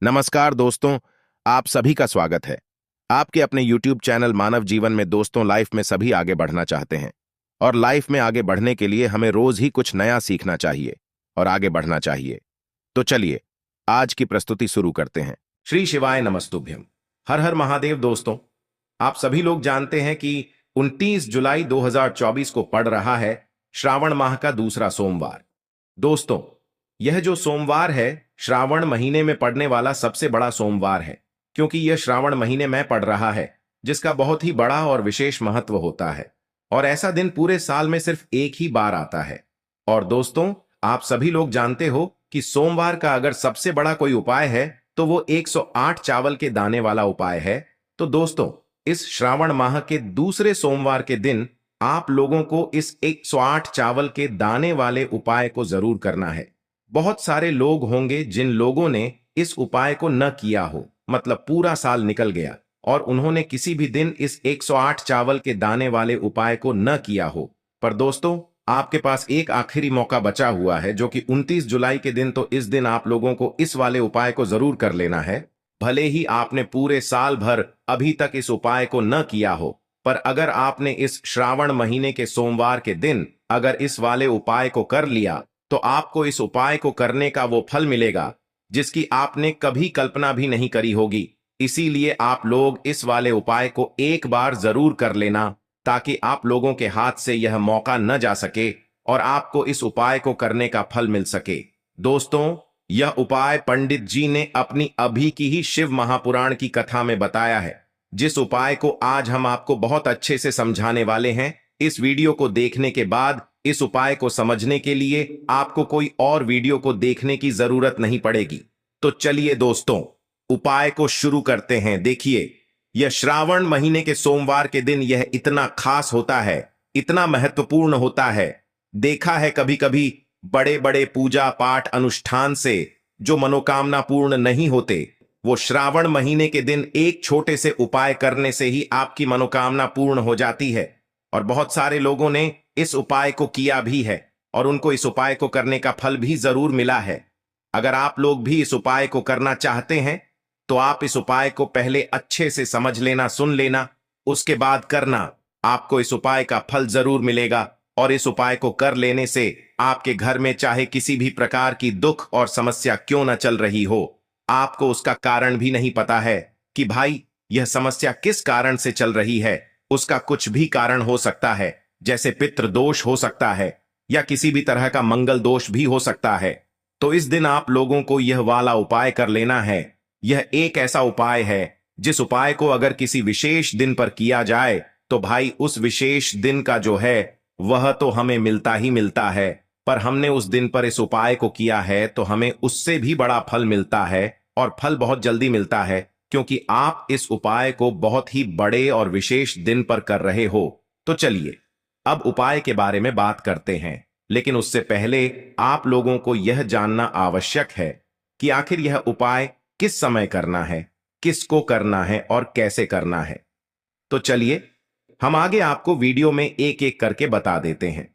नमस्कार दोस्तों, आप सभी का स्वागत है। आपके अपने YouTube चैनल मानव जीवन में दोस्तों, लाइफ में सभी आगे बढ़ना चाहते हैं और लाइफ में आगे बढ़ने के लिए हमें रोज ही कुछ नया सीखना चाहिए और आगे बढ़ना चाहिए। तो चलिए आज की प्रस्तुति शुरू करते हैं। श्री शिवाय नमस्तुभ्यम। हर हर महादेव। दोस्तों, आप सभी लोग जानते हैं कि 29 जुलाई 2024 को पड़ रहा है श्रावण माह का दूसरा सोमवार। दोस्तों, यह जो सोमवार है श्रावण महीने में पड़ने वाला सबसे बड़ा सोमवार है, क्योंकि यह श्रावण महीने में पड़ रहा है, जिसका बहुत ही बड़ा और विशेष महत्व होता है। और ऐसा दिन पूरे साल में सिर्फ एक ही बार आता है। और दोस्तों, आप सभी लोग जानते हो कि सोमवार का अगर सबसे बड़ा कोई उपाय है तो वो 108 चावल के दाने वाला उपाय है। तो दोस्तों, इस श्रावण माह के दूसरे सोमवार के दिन आप लोगों को इस 108 चावल के दाने वाले उपाय को जरूर करना है। बहुत सारे लोग होंगे जिन लोगों ने इस उपाय को न किया हो, मतलब पूरा साल निकल गया और उन्होंने किसी भी दिन इस 108 चावल के दाने वाले उपाय को न किया हो। पर दोस्तों, आपके पास एक आखिरी मौका बचा हुआ है, जो कि 29 जुलाई के दिन। तो इस दिन आप लोगों को इस वाले उपाय को जरूर कर लेना है। भले ही आपने पूरे साल भर अभी तक इस उपाय को न किया हो, पर अगर आपने इस श्रावण महीने के सोमवार के दिन अगर इस वाले उपाय को कर लिया तो आपको इस उपाय को करने का वो फल मिलेगा जिसकी आपने कभी कल्पना भी नहीं करी होगी। इसीलिए आप लोग इस वाले उपाय को एक बार जरूर कर लेना, ताकि आप लोगों के हाथ से यह मौका न जा सके और आपको इस उपाय को करने का फल मिल सके। दोस्तों, यह उपाय पंडित जी ने अपनी अभी की ही शिव महापुराण की कथा में बताया है, जिस उपाय को आज हम आपको बहुत अच्छे से समझाने वाले हैं। इस वीडियो को देखने के बाद इस उपाय को समझने के लिए आपको कोई और वीडियो को देखने की जरूरत नहीं पड़ेगी। तो चलिए दोस्तों, उपाय को शुरू करते हैं। देखिए, यह श्रावण महीने के सोमवार के दिन यह इतना खास होता है, इतना महत्वपूर्ण होता है। देखा है कभी कभी बड़े बड़े पूजा पाठ अनुष्ठान से जो मनोकामना पूर्ण नहीं होते, वो श्रावण महीने के दिन एक छोटे से उपाय करने से ही आपकी मनोकामना पूर्ण हो जाती है। और बहुत सारे लोगों ने इस उपाय को किया भी है और उनको इस उपाय को करने का फल भी जरूर मिला है। अगर आप लोग भी इस उपाय को करना चाहते हैं तो आप इस उपाय को पहले अच्छे से समझ लेना, सुन लेना, उसके बाद करना। आपको इस उपाय का फल जरूर मिलेगा और इस उपाय को कर लेने से आपके घर में चाहे किसी भी प्रकार की दुख और समस्या क्यों न चल रही हो, आपको उसका कारण भी नहीं पता है कि भाई यह समस्या किस कारण से चल रही है। उसका कुछ भी कारण हो सकता है, जैसे पितृ दोष हो सकता है या किसी भी तरह का मंगल दोष भी हो सकता है। तो इस दिन आप लोगों को यह वाला उपाय कर लेना है। यह एक ऐसा उपाय है जिस उपाय को अगर किसी विशेष दिन पर किया जाए तो भाई उस विशेष दिन का जो है वह तो हमें मिलता ही मिलता है, पर हमने उस दिन पर इस उपाय को किया है तो हमें उससे भी बड़ा फल मिलता है और फल बहुत जल्दी मिलता है, क्योंकि आप इस उपाय को बहुत ही बड़े और विशेष दिन पर कर रहे हो। तो चलिए अब उपाय के बारे में बात करते हैं, लेकिन उससे पहले आप लोगों को यह जानना आवश्यक है कि आखिर यह उपाय किस समय करना है, किसको करना है और कैसे करना है। तो चलिए हम आगे आपको वीडियो में एक एक करके बता देते हैं।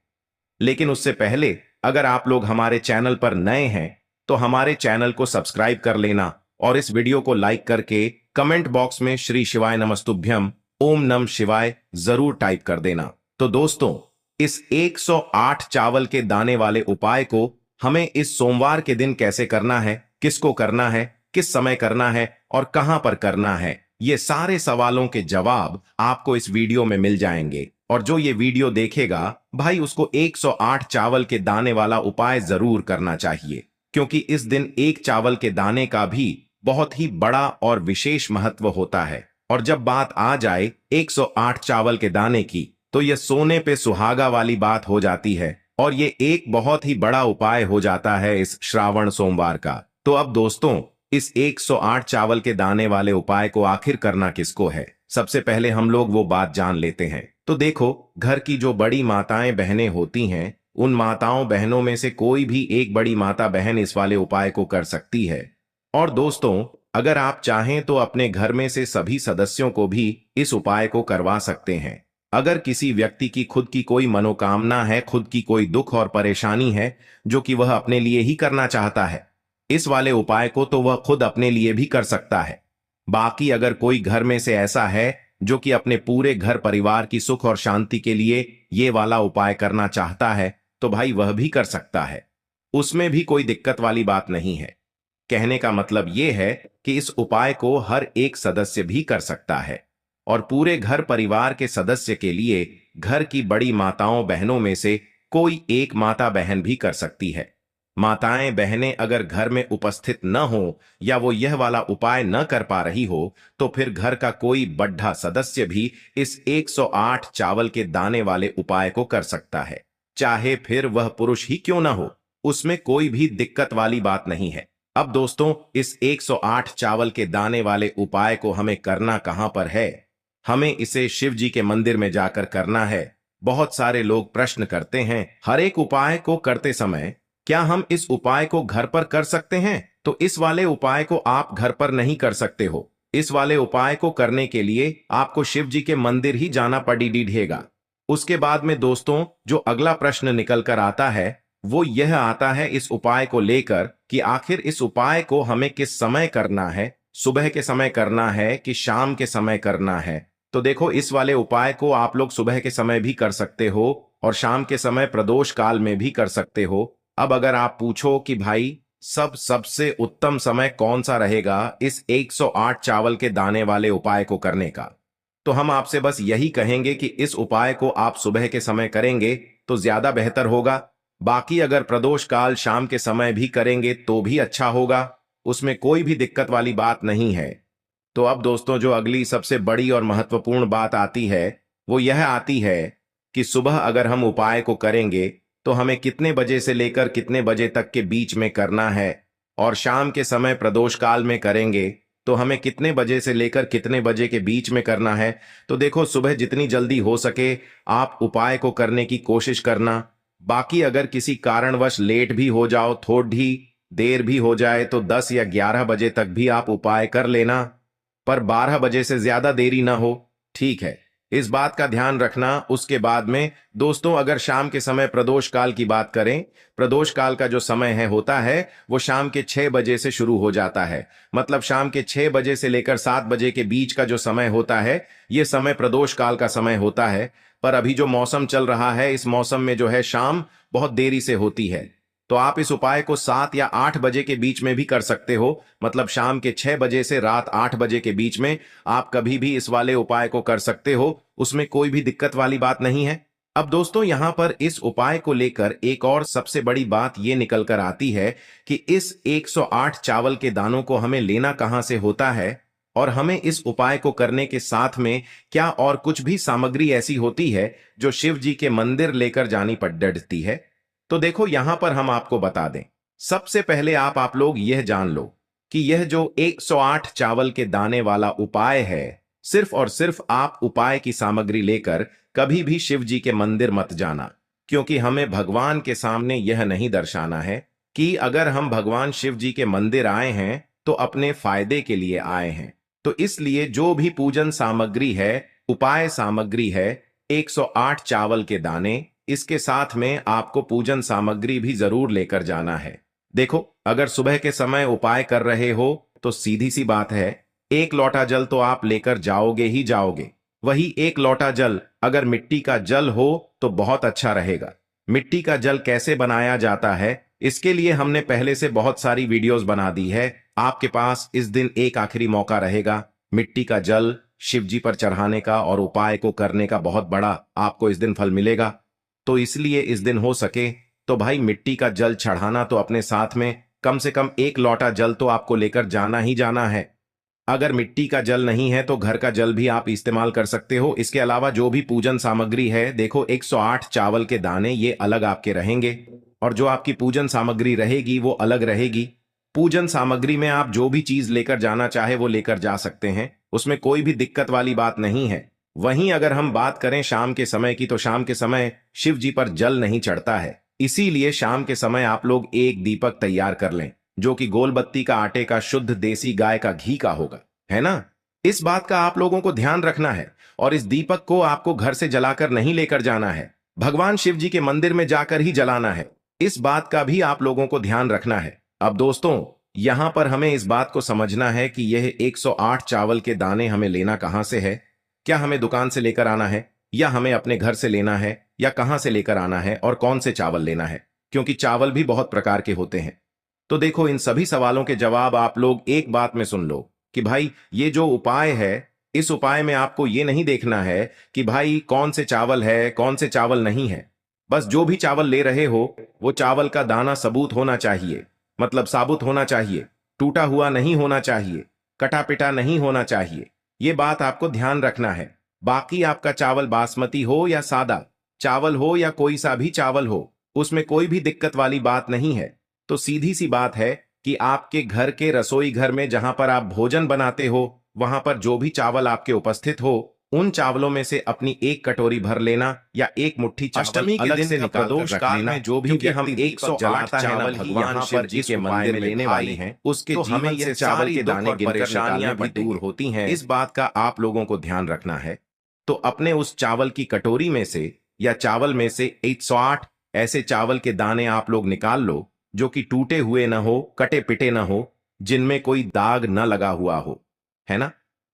लेकिन उससे पहले अगर आप लोग हमारे चैनल पर नए हैं तो हमारे चैनल को सब्सक्राइब कर लेना और इस वीडियो को लाइक करके कमेंट बॉक्स में श्री शिवाय नमस्तुभ्यम ओम नम शिवाय जरूर टाइप कर देना। तो दोस्तों, इस 108 चावल के दाने वाले उपाय को हमें इस सोमवार के दिन कैसे करना है, किसको करना है, किस समय करना है और कहां पर करना है, ये सारे सवालों के जवाब आपको इस वीडियो में मिल जाएंगे। और जो ये वीडियो देखेगा भाई, उसको 108 चावल के दाने वाला उपाय जरूर करना चाहिए, क्योंकि इस दिन एक चावल के दाने का भी बहुत ही बड़ा और विशेष महत्व होता है। और जब बात आ जाए 108 चावल के दाने की, तो यह सोने पे सुहागा वाली बात हो जाती है और ये एक बहुत ही बड़ा उपाय हो जाता है इस श्रावण सोमवार का। तो अब दोस्तों, इस 108 चावल के दाने वाले उपाय को आखिर करना किसको है, सबसे पहले हम लोग वो बात जान लेते हैं। तो देखो, घर की जो बड़ी माताएं बहनें होती हैं, उन माताओं बहनों में से कोई भी एक बड़ी माता बहन इस वाले उपाय को कर सकती है। और दोस्तों, अगर आप चाहें तो अपने घर में से सभी सदस्यों को भी इस उपाय को करवा सकते हैं। अगर किसी व्यक्ति की खुद की कोई मनोकामना है, खुद की कोई दुख और परेशानी है जो कि वह अपने लिए ही करना चाहता है, इस वाले उपाय को तो वह खुद अपने लिए भी कर सकता है। बाकी अगर कोई घर में से ऐसा है जो कि अपने पूरे घर परिवार की सुख और शांति के लिए ये वाला उपाय करना चाहता है, तो भाई वह भी कर सकता है। उसमें भी कोई दिक्कत वाली बात नहीं है। कहने का मतलब ये है कि इस उपाय को हर एक सदस्य भी कर सकता है और पूरे घर परिवार के सदस्य के लिए घर की बड़ी माताओं बहनों में से कोई एक माता बहन भी कर सकती है। माताएं बहनें अगर घर में उपस्थित न हो या वो यह वाला उपाय न कर पा रही हो, तो फिर घर का कोई बड्ढा सदस्य भी इस 108 चावल के दाने वाले उपाय को कर सकता है, चाहे फिर वह पुरुष ही क्यों ना हो। उसमें कोई भी दिक्कत वाली बात नहीं है। अब दोस्तों, इस 108 चावल के दाने वाले उपाय को हमें करना कहां पर है? हमें इसे शिव जी के मंदिर में जाकर करना है। बहुत सारे लोग प्रश्न करते हैं, हर एक उपाय को करते समय क्या हम इस उपाय को घर पर कर सकते हैं? तो इस वाले उपाय को आप घर पर नहीं कर सकते हो। इस वाले उपाय को करने के लिए आपको शिव जी के मंदिर ही जाना पड़ेगा। उसके बाद में दोस्तों, जो अगला प्रश्न निकल कर आता है वो यह आता है इस उपाय को लेकर कि आखिर इस उपाय को हमें किस समय करना है, सुबह के समय करना है कि शाम के समय करना है? तो देखो, इस वाले उपाय को आप लोग सुबह के समय भी कर सकते हो और शाम के समय प्रदोष काल में भी कर सकते हो। अब अगर आप पूछो कि भाई सबसे उत्तम समय कौन सा रहेगा इस 108 चावल के दाने वाले उपाय को करने का, तो हम आपसे बस यही कहेंगे कि इस उपाय को आप सुबह के समय करेंगे तो ज्यादा बेहतर होगा। बाकी अगर प्रदोष काल शाम के समय भी करेंगे तो भी अच्छा होगा, उसमें कोई भी दिक्कत वाली बात नहीं है। तो अब दोस्तों, जो अगली सबसे बड़ी और महत्वपूर्ण बात आती है वो यह आती है कि सुबह अगर हम उपाय को करेंगे तो हमें कितने बजे से लेकर कितने बजे तक के बीच में करना है, और शाम के समय प्रदोष काल में करेंगे तो हमें कितने बजे से लेकर कितने बजे के बीच में करना है। तो देखो, सुबह जितनी जल्दी हो सके आप उपाय को करने की कोशिश करना। बाकी अगर किसी कारणवश लेट भी हो जाओ, थोड़ी देर भी हो जाए, तो 10 या 11 बजे तक भी आप उपाय कर लेना, पर 12 बजे से ज्यादा देरी ना हो, ठीक है? इस बात का ध्यान रखना। उसके बाद में दोस्तों, अगर शाम के समय प्रदोष काल की बात करें, प्रदोष काल का जो समय है होता है वो शाम के 6 बजे से शुरू हो जाता है। मतलब शाम के 6 बजे से लेकर 7 बजे के बीच का जो समय होता है, ये समय प्रदोष काल का समय होता है। पर अभी जो मौसम चल रहा है, इस मौसम में जो है शाम बहुत देरी से होती है, तो आप इस उपाय को 7 या 8 बजे के बीच में भी कर सकते हो। मतलब शाम के 6 बजे से रात 8 बजे के बीच में आप कभी भी इस वाले उपाय को कर सकते हो, उसमें कोई भी दिक्कत वाली बात नहीं है। अब दोस्तों, यहां पर इस उपाय को लेकर एक और सबसे बड़ी बात यह निकल कर आती है कि इस 108 चावल के दानों को हमें लेना कहां से होता है, और हमें इस उपाय को करने के साथ में क्या और कुछ भी सामग्री ऐसी होती है जो शिव जी के मंदिर लेकर जानी पड़ती है। तो देखो, यहां पर हम आपको बता दें। सबसे पहले आप लोग यह जान लो कि यह जो 108 चावल के दाने वाला उपाय है, सिर्फ और सिर्फ आप उपाय की सामग्री लेकर कभी भी शिव जी के मंदिर मत जाना, क्योंकि हमें भगवान के सामने यह नहीं दर्शाना है कि अगर हम भगवान शिव जी के मंदिर आए हैं तो अपने फायदे के लिए आए हैं। तो इसलिए जो भी पूजन सामग्री है, उपाय सामग्री है, 108 चावल के दाने, इसके साथ में आपको पूजन सामग्री भी जरूर लेकर जाना है। देखो, अगर सुबह के समय उपाय कर रहे हो तो सीधी सी बात है, 1 लोटा जल तो आप लेकर जाओगे ही जाओगे। वही 1 लोटा जल अगर मिट्टी का जल हो तो बहुत अच्छा रहेगा। मिट्टी का जल कैसे बनाया जाता है, इसके लिए हमने पहले से बहुत सारी वीडियोस बना दी है। आपके पास इस दिन एक आखिरी मौका रहेगा मिट्टी का जल शिव जी पर चढ़ाने का और उपाय को करने का। बहुत बड़ा आपको इस दिन फल मिलेगा। तो इसलिए इस दिन हो सके तो भाई मिट्टी का जल चढ़ाना तो अपने साथ में कम से कम 1 लोटा जल तो आपको लेकर जाना ही जाना है। अगर मिट्टी का जल नहीं है तो घर का जल भी आप इस्तेमाल कर सकते हो। इसके अलावा जो भी पूजन सामग्री है, देखो 108 चावल के दाने ये अलग आपके रहेंगे और जो आपकी पूजन सामग्री रहेगी वो अलग रहेगी। पूजन सामग्री में आप जो भी चीज लेकर जाना चाहे वो लेकर जा सकते हैं, उसमें कोई भी दिक्कत वाली बात नहीं है। वहीं अगर हम बात करें शाम के समय की, तो शाम के समय शिव जी पर जल नहीं चढ़ता है, इसीलिए शाम के समय आप लोग एक दीपक तैयार कर लें जो कि गोलबत्ती का आटे का शुद्ध देसी गाय का घी का होगा, है ना? इस बात का आप लोगों को ध्यान रखना है। और इस दीपक को आपको घर से जलाकर नहीं लेकर जाना है, भगवान शिव जी के मंदिर में जाकर ही जलाना है। इस बात का भी आप लोगों को ध्यान रखना है। अब दोस्तों, यहां पर हमें इस बात को समझना है कि यह 108 चावल के दाने हमें लेना कहां से है। क्या हमें दुकान से लेकर आना है, या हमें अपने घर से लेना है, या कहां से लेकर आना है और कौन से चावल लेना है, क्योंकि चावल भी बहुत प्रकार के होते हैं। तो देखो, इन सभी सवालों के जवाब आप लोग एक बात में सुन लो कि भाई ये जो उपाय है, इस उपाय में आपको ये नहीं देखना है कि भाई कौन से चावल है कौन से चावल नहीं है। बस जो भी चावल ले रहे हो वो चावल का दाना सबूत होना चाहिए, मतलब साबुत होना चाहिए, टूटा हुआ नहीं होना चाहिए, कटा पिटा नहीं होना चाहिए। ये बात आपको ध्यान रखना है। बाकी आपका चावल बासमती हो या सादा चावल हो या कोई सा भी चावल हो, उसमें कोई भी दिक्कत वाली बात नहीं है। तो सीधी सी बात है कि आपके घर के रसोई घर में जहां पर आप भोजन बनाते हो, वहां पर जो भी चावल आपके उपस्थित हो, उन चावलों में से अपनी एक कटोरी भर लेना, या एक मुट्ठी चावल अष्टमी के अलग दिन से का निकाल प्रदोष कर काल रख लेना। में जो भी क्योंकि हम व्यक्ति 108 चावल भगवान शिव जी के मंदिर में लेने वाले हैं, उसके हमें ये चावल के दाने गिनकर परेशानियां भी दूर होती हैं। इस बात का आप लोगों को ध्यान रखना है। तो अपने उस चावल की कटोरी में से या चावल में से 108 ऐसे चावल के दाने आप लोग निकाल लो जो कि टूटे हुए न हो, कटे पिटे न हो, जिनमें कोई दाग न लगा हुआ हो, है ना।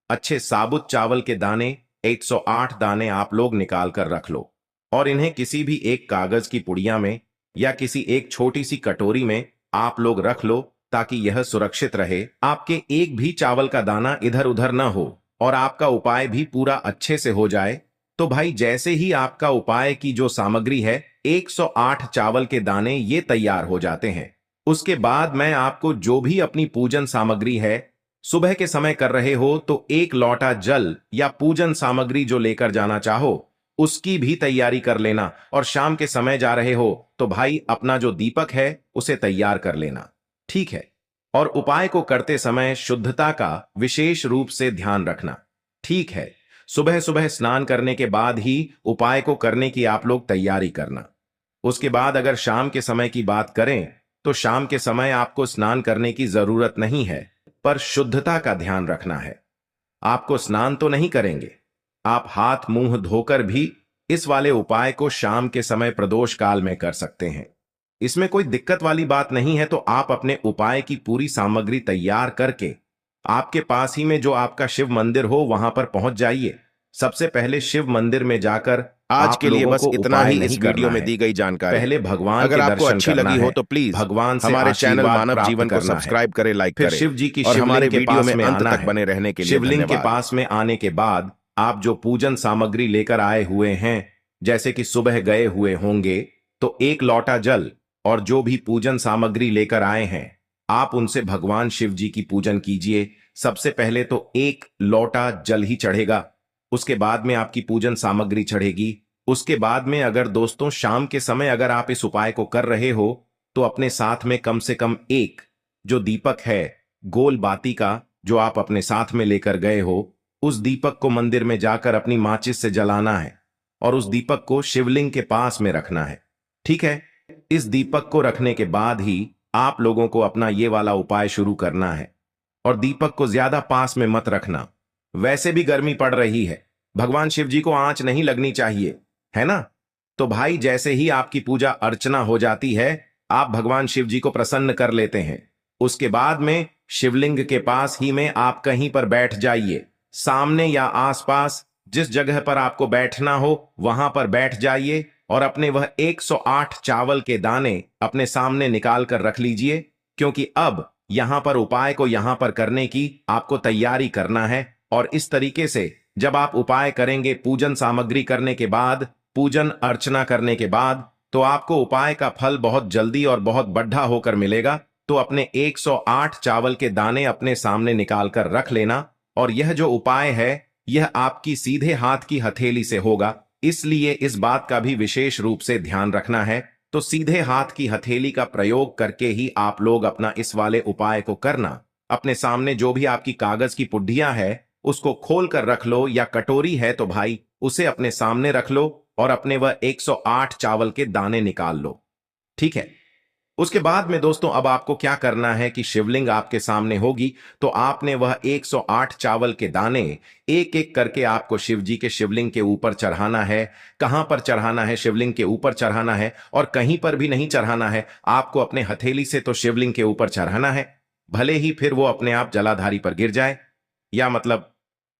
अच्छे साबुत चावल के दाने 108 दाने आप लोग निकाल कर रख लो, और इन्हें किसी भी एक कागज की पुड़िया में या किसी एक छोटी सी कटोरी में आप लोग रख लो, ताकि यह सुरक्षित रहे, आपके एक भी चावल का दाना इधर उधर न हो और आपका उपाय भी पूरा अच्छे से हो जाए। तो भाई जैसे ही आपका उपाय की जो सामग्री है 108 चावल के दाने ये तैयार हो जाते हैं, उसके बाद मैं आपको जो भी अपनी पूजन सामग्री है, सुबह के समय कर रहे हो तो एक लोटा जल या पूजन सामग्री जो लेकर जाना चाहो उसकी भी तैयारी कर लेना, और शाम के समय जा रहे हो तो भाई अपना जो दीपक है उसे तैयार कर लेना, ठीक है। और उपाय को करते समय शुद्धता का विशेष रूप से ध्यान रखना, ठीक है। सुबह सुबह स्नान करने के बाद ही उपाय को करने की आप लोग तैयारी करना। उसके बाद अगर शाम के समय की बात करें तो शाम के समय आपको स्नान करने की जरूरत नहीं है, पर शुद्धता का ध्यान रखना है। आपको स्नान तो नहीं करेंगे, आप हाथ मुंह धोकर भी इस वाले उपाय को शाम के समय प्रदोष काल में कर सकते हैं। इसमें कोई दिक्कत वाली बात नहीं है। तो आप अपने उपाय की पूरी सामग्री तैयार करके आपके पास ही में जो आपका शिव मंदिर हो वहां पर पहुंच जाइए। सबसे पहले शिव मंदिर में जाकर आज के लिए लोगों बस को इतना उपाय ही नहीं इस वीडियो करना में है। दी गई जानकारी। पहले भगवान अगर के आपको दर्शन अच्छी करना लगी हो है, तो प्लीज भगवान से हमारे चैनल आशीर्वाद मानव प्राप्त जीवन को करना है। सब्सक्राइब करें, लाइक फिर करें, शिव जी की और हमारे शिवलिंग के वीडियो पास में में अंत आना तक है। बने रहने के लिए शिवलिंग के धन्यवाद। पास में आने के बाद आप जो पूजन सामग्री लेकर आए हुए हैं, जैसे कि सुबह गए हुए होंगे, तो एक लोटा जल और जो भी पूजन सामग्री लेकर आए हैं आप उनसे भगवान शिव जी की पूजन कीजिए। सबसे पहले तो एक लोटा जल ही चढ़ेगा, उसके बाद में आपकी पूजन सामग्री चढ़ेगी। उसके बाद में अगर दोस्तों शाम के समय अगर आप इस उपाय को कर रहे हो तो अपने साथ में कम से कम एक जो दीपक है गोल बाती का, जो आप अपने साथ में लेकर गए हो, उस दीपक को मंदिर में जाकर अपनी माचिस से जलाना है और उस दीपक को शिवलिंग के पास में रखना है, ठीक है। इस दीपक को रखने के बाद ही आप लोगों को अपना ये वाला उपाय शुरू करना है, और दीपक को ज्यादा पास में मत रखना। वैसे भी गर्मी पड़ रही है, भगवान शिव जी को आंच नहीं लगनी चाहिए, है ना। तो भाई जैसे ही आपकी पूजा अर्चना हो जाती है, आप भगवान शिव जी को प्रसन्न कर लेते हैं। उसके बाद में शिवलिंग के पास ही में आप कहीं पर बैठ जाइए, सामने या आसपास जिस जगह पर आपको बैठना हो वहां पर बैठ जाइए, और अपने वह 108 चावल के दाने अपने सामने निकाल कर रख लीजिए, क्योंकि अब यहां पर उपाय को यहां पर करने की आपको तैयारी करना है। और इस तरीके से जब आप उपाय करेंगे, पूजन सामग्री करने के बाद, पूजन अर्चना करने के बाद, तो आपको उपाय का फल बहुत जल्दी और बहुत बढ़ा होकर मिलेगा। तो अपने 108 चावल के दाने अपने सामने निकाल कर रख लेना, और यह जो उपाय है यह आपकी सीधे हाथ की हथेली से होगा, इसलिए इस बात का भी विशेष रूप से ध्यान रखना है। तो सीधे हाथ की हथेली का प्रयोग करके ही आप लोग अपना इस वाले उपाय को करना। अपने सामने जो भी आपकी कागज की पुड्डियां है उसको खोल कर रख लो, या कटोरी है तो भाई उसे अपने सामने रख लो और अपने वह 108 चावल के दाने निकाल लो, ठीक है। उसके बाद में दोस्तों अब आपको क्या करना है कि शिवलिंग आपके सामने होगी, तो आपने वह 108 चावल के दाने एक एक करके आपको शिव जी के शिवलिंग के ऊपर चढ़ाना है। कहां पर चढ़ाना है? शिवलिंग के ऊपर चढ़ाना है, और कहीं पर भी नहीं चढ़ाना है, आपको अपने हथेली से तो शिवलिंग के ऊपर चढ़ाना है। भले ही फिर वो अपने आप जलाधारी पर गिर जाए, या मतलब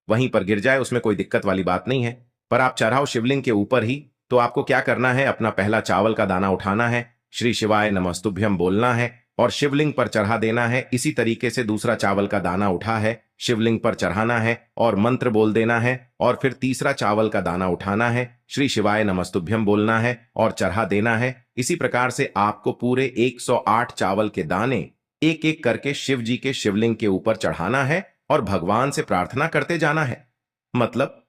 वहीं पर गिर जाए, उसमें कोई दिक्कत वाली बात नहीं है। पर आप चढ़ाओ शिवलिंग के ऊपर ही, तो आपको क्या करना है, अपना पहला चावल का दाना उठाना है, श्री शिवाय नमस्तुभ्यम बोलना है और शिवलिंग पर चढ़ा देना है। इसी तरीके से दूसरा चावल का दाना उठा है, शिवलिंग पर चढ़ाना है और मंत्र बोल देना है, और फिर तीसरा चावल का दाना उठाना है, श्री शिवाय नमस्तुभ्यम बोलना है और चढ़ा देना है। इसी प्रकार से आपको पूरे 108 चावल के दाने एक एक करके शिव जी के शिवलिंग के ऊपर चढ़ाना है और भगवान से प्रार्थना करते जाना है। मतलब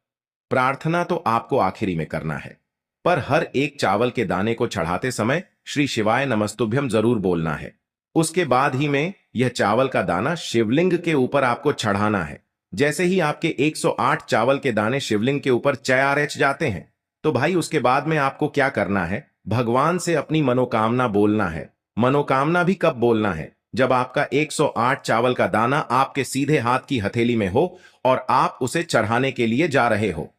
प्रार्थना तो आपको आखिरी में करना है, पर हर एक चावल के दाने को चढ़ाते समय श्री शिवाय नमस्तुभ्यम जरूर बोलना है। उसके बाद ही में यह चावल का दाना शिवलिंग के ऊपर आपको चढ़ाना है। जैसे ही आपके 108 चावल के दाने शिवलिंग के ऊपर चयारच जाते हैं, तो भाई उसके बाद में आपको क्या करना है, भगवान से अपनी मनोकामना बोलना है। मनोकामना भी कब बोलना है, जब आपका 108 चावल का दाना आपके सीधे हाथ की हथेली में हो और आप उसे चढ़ाने के लिए जा रहे हो।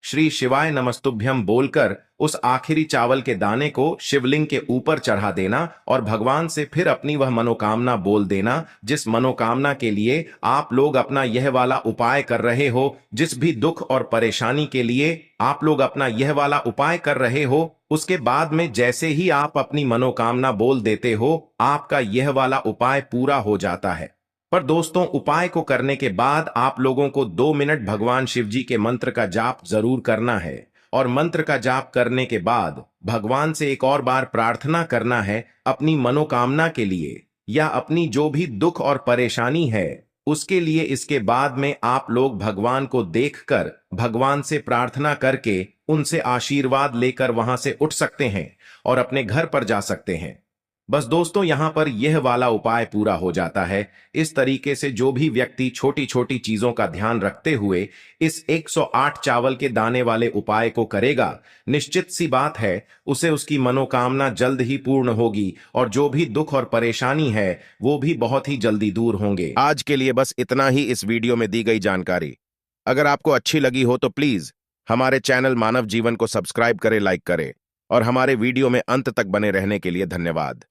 श्री शिवाय नमस्तुभ्यम बोलकर उस आखिरी चावल के दाने को शिवलिंग के ऊपर चढ़ा देना और भगवान से फिर अपनी वह मनोकामना बोल देना, जिस मनोकामना के लिए आप लोग अपना यह वाला उपाय कर रहे हो। जिस भी दुख और परेशानी के लिए आप लोग अपना यह वाला उपाय कर रहे हो, उसके बाद में जैसे ही आप अपनी मनोकामना बोल देते हो, आपका यह वाला उपाय पूरा हो जाता है। पर दोस्तों, उपाय को करने के बाद आप लोगों को 2 मिनट भगवान शिव जी के मंत्र का जाप जरूर करना है, और मंत्र का जाप करने के बाद भगवान से एक और बार प्रार्थना करना है अपनी मनोकामना के लिए, या अपनी जो भी दुख और परेशानी है उसके लिए। इसके बाद में आप लोग भगवान को देखकर, भगवान से प्रार्थना करके, उनसे आशीर्वाद लेकर वहां से उठ सकते हैं और अपने घर पर जा सकते हैं। बस दोस्तों, यहां पर यह वाला उपाय पूरा हो जाता है। इस तरीके से जो भी व्यक्ति छोटी छोटी चीजों का ध्यान रखते हुए इस 108 चावल के दाने वाले उपाय को करेगा, निश्चित सी बात है उसे उसकी मनोकामना जल्द ही पूर्ण होगी और जो भी दुख और परेशानी है वो भी बहुत ही जल्दी दूर होंगे। आज के लिए बस इतना ही इस वीडियो में दी गई जानकारी। अगर आपको अच्छी लगी हो तो प्लीज हमारे चैनल मानव जीवन को सब्सक्राइब करें, लाइक करें, और हमारे वीडियो में अंत तक बने रहने के लिए धन्यवाद।